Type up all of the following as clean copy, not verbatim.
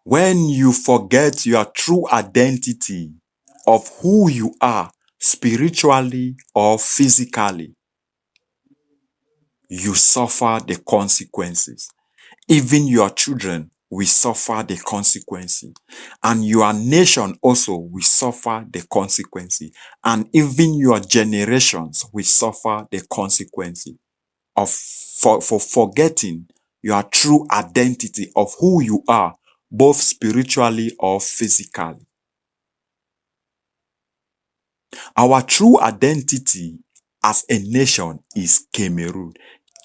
When you forget your true identity of who you are spiritually or physically, you suffer the consequences. Even your children will suffer the consequences. And your nation also will suffer the consequences. And even your generations will suffer the consequences for forgetting your true identity of who you are, both spiritually or physically. Our true identity as a nation is Cameroon.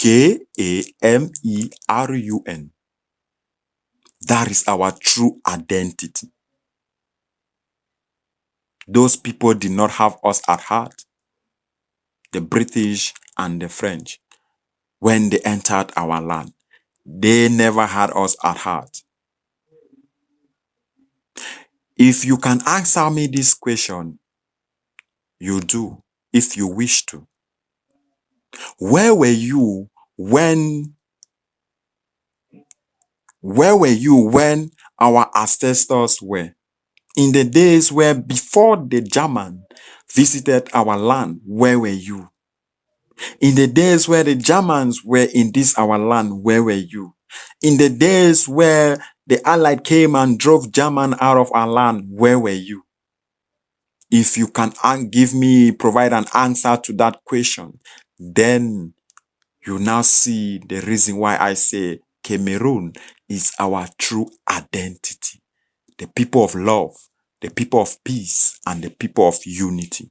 Kamerun. That is our true identity. Those people did not have us at heart. The British and the French, when they entered our land, they never had us at heart. If you can answer me this question, you do, if you wish to. Where were you when our ancestors were? In the days where before the German visited our land, where were you? In the days where the Germans were in this our land, where were you? In the days where the Allied came and drove German out of our land, where were you? If you can provide an answer to that question, then you now see the reason why I say Cameroon is our true identity. The people of love, the people of peace, and the people of unity.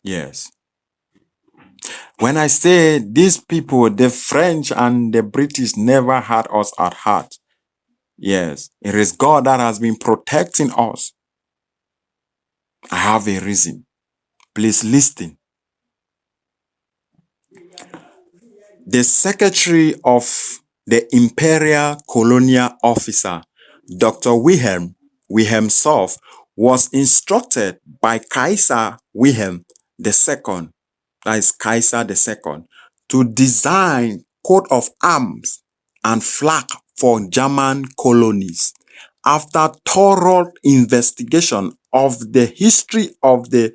Yes. When I say these people, the French and the British never had us at heart. Yes, it is God that has been protecting us. I have a reason. Please listen. The secretary of the Imperial Colonial Officer, Dr. Wilhelm was instructed by Kaiser Wilhelm II, that is Kaiser II, to design coat of arms and flag for German colonies. After thorough investigation of the history of the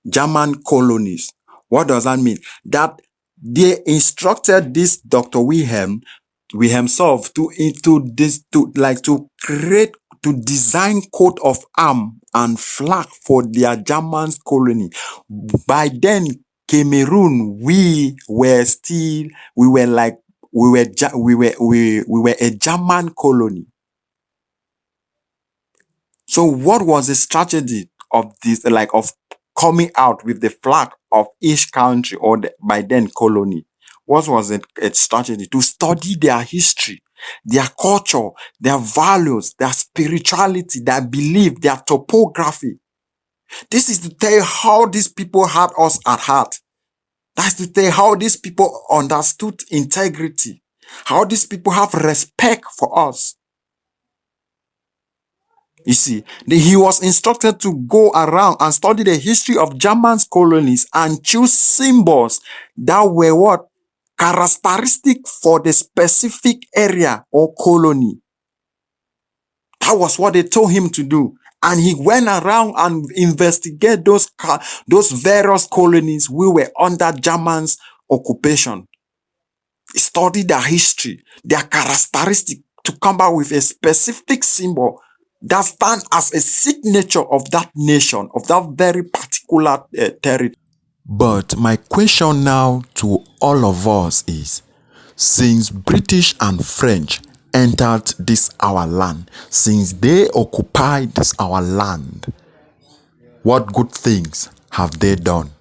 German colonies. What does that mean? That they instructed this Dr. Wilhelm himself to create, to design coat of arm and flag for their German colony. By then, Cameroon, we were a German colony. So what was the strategy of this, of coming out with the flag of each country or by then colony? What was its strategy? To study their history, their culture, their values, their spirituality, their belief, their topography. This is to tell you how these people had us at heart. That's to tell you how these people understood integrity, how these people have respect for us. You see, he was instructed to go around and study the history of German colonies and choose symbols that were what? Characteristic for the specific area or colony. That was what they told him to do. And he went around and investigated those various colonies we were under German's occupation. He studied their history, their characteristic, to come out with a specific symbol that stands as a signature of that nation, of that very particular territory. But my question now to all of us is, since British and French entered this our land, since they occupied this our land, what good things have they done?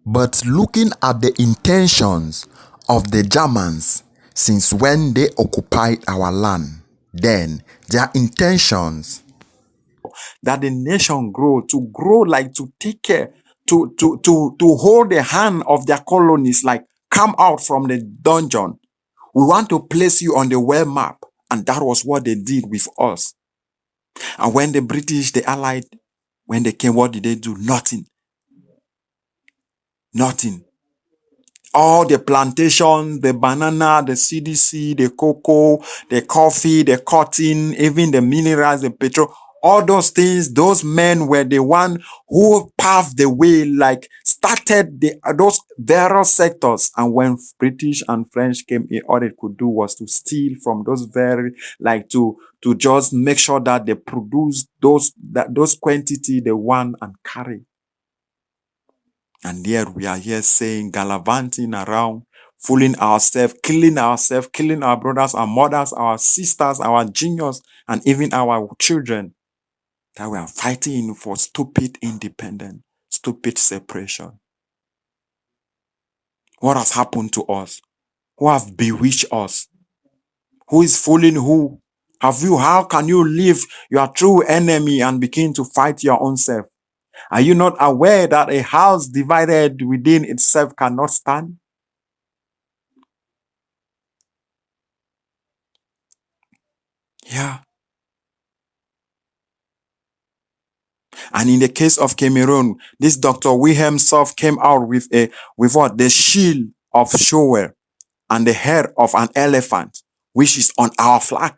But looking at the intentions of the Germans since when they occupied our land, then their intentions that the nation grow like to take care, to hold the hand of their colonies, like come out from the dungeon. We want to place you on the world map. And that was what they did with us. And when the British, the Allied, when they came, what did they do? Nothing. Nothing. All the plantations, the banana, the CDC, the cocoa, the coffee, the cotton, even the minerals, the petrol, all those things, those men were the one who paved the way, like started those various sectors. And when British and French came in, all they could do was to steal from those very, like to just make sure that they produce those quantity they want and carry. And yet we are here saying, gallivanting around, fooling ourselves, killing our brothers, our mothers, our sisters, our juniors, and even our children. That we are fighting for stupid independence, stupid separation. What has happened to us? Who have bewitched us? Who is fooling who? How can you leave your true enemy and begin to fight your own self? Are you not aware that a house divided within itself cannot stand? Yeah. And in the case of Cameroon, this Dr. Wilhelm Self came out with what? The shield of Shower and the head of an elephant, which is on our flag.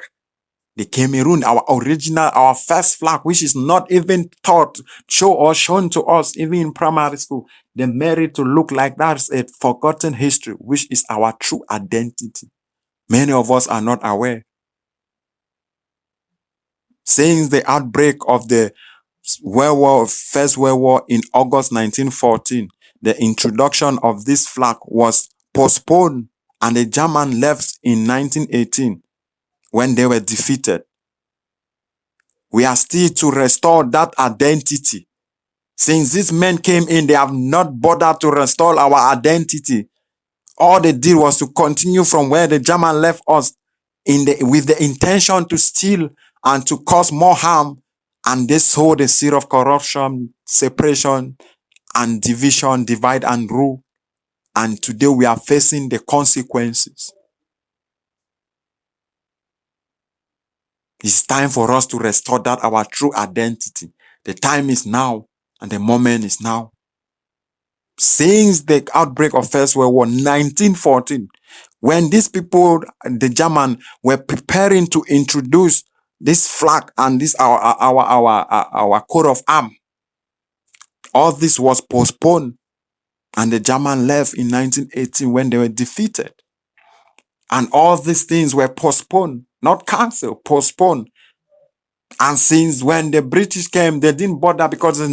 The Cameroon, our original, our first flag, which is not even taught, shown to us, even in primary school. The merit to look like that's a forgotten history, which is our true identity. Many of us are not aware. Since the outbreak of the First World War in August 1914, the introduction of this flag was postponed and the German left in 1918 when they were defeated. We are still to restore that identity. Since these men came in, they have not bothered to restore our identity. All they did was to continue from where the German left us with the intention to steal and to cause more harm. And they sowed the seed of corruption, separation, and division, divide and rule. And today we are facing the consequences. It's time for us to restore that our true identity. The time is now and the moment is now. Since the outbreak of First World War 1914, when these people, the German, were preparing to introduce this flag and this our coat of arms, all this was postponed, and the German left in 1918 when they were defeated. And all these things were postponed, not cancelled, postponed. And since when the British came, they didn't bother because they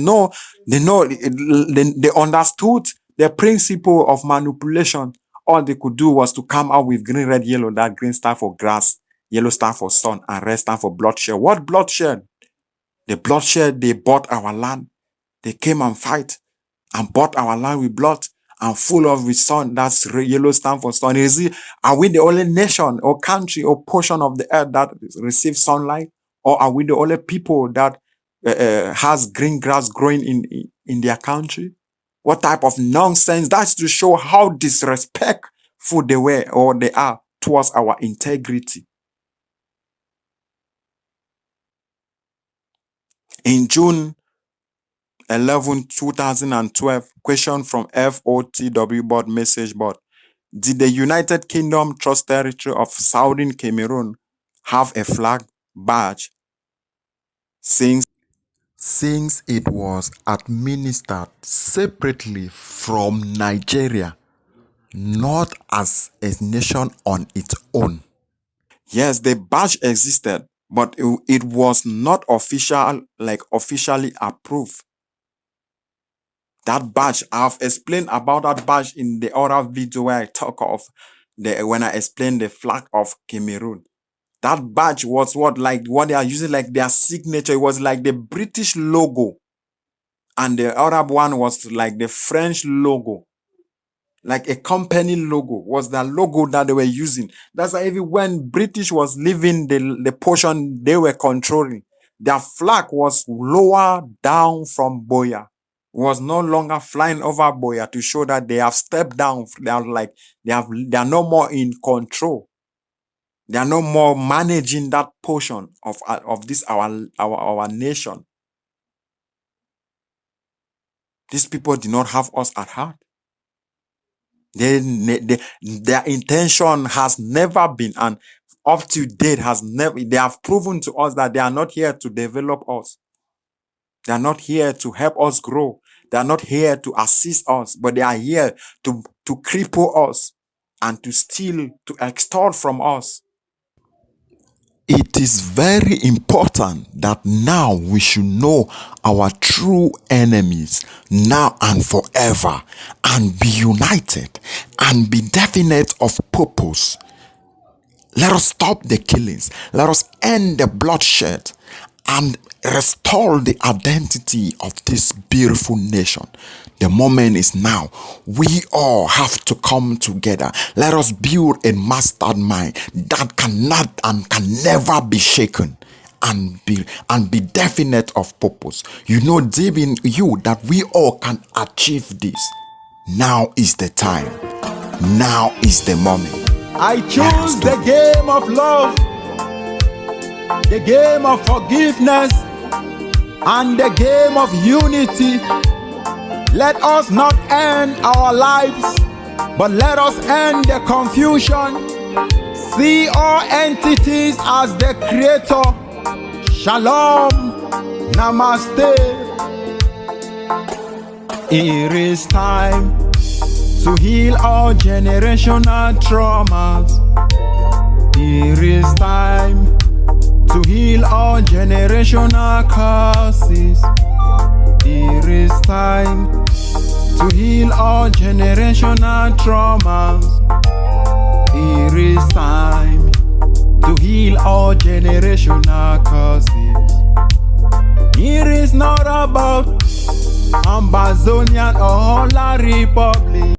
understood the principle of manipulation. All they could do was to come out with green, red, yellow. That green stand for grass, yellow stand for sun, and red stand for bloodshed. What bloodshed? The bloodshed, they bought our land. They came and fight and bought our land with blood and full of with sun. That's yellow stand for sun. Is it, are we the only nation or country or portion of the earth that receives sunlight? Or are we the only people that has green grass growing in their country? What type of nonsense? That's to show how disrespectful they were or they are towards our integrity. In June 11, 2012, question from FOTW board message board. Did the United Kingdom Trust Territory of Southern Cameroon have a flag badge since it was administered separately from Nigeria, not as a nation on its own? Yes, the badge existed, but it was not officially approved. That badge, I've explained about that badge in the other video where I talk of when I explained the flag of Cameroon. That badge was what they are using, like their signature. It was like the British logo, and the other one was like the French logo, like a company logo was the logo that they were using. That's why even when British was leaving the portion they were controlling, their flag was lower down from Boya. Was no longer flying over Boya to show that they have stepped down. They are like they are no more in control. They are no more managing that portion of this our nation. These people did not have us at heart. Their intention has never been, and up to date has never, they have proven to us that they are not here to develop us. They are not here to help us grow. They are not here to assist us, but they are here to cripple us and to steal, to extort from us. It is very important that now we should know our true enemies now and forever, and be united and be definite of purpose. Let us stop the killings. Let us end the bloodshed and restore the identity of this beautiful nation. The moment is now. We all have to come together. Let us build a mastermind that cannot and can never be shaken, and be definite of purpose. You know deep in you that we all can achieve this. Now is the time. Now is the moment. I choose the game of love, the game of forgiveness, and the game of unity. Let us not end our lives, but let us end the confusion. See all entities as the creator. Shalom, namaste. It is time to heal all generational traumas. It is time to heal all generational curses. It is time to heal all generational traumas. It is time to heal all generational curses. It is not about Ambazonia or La Republic.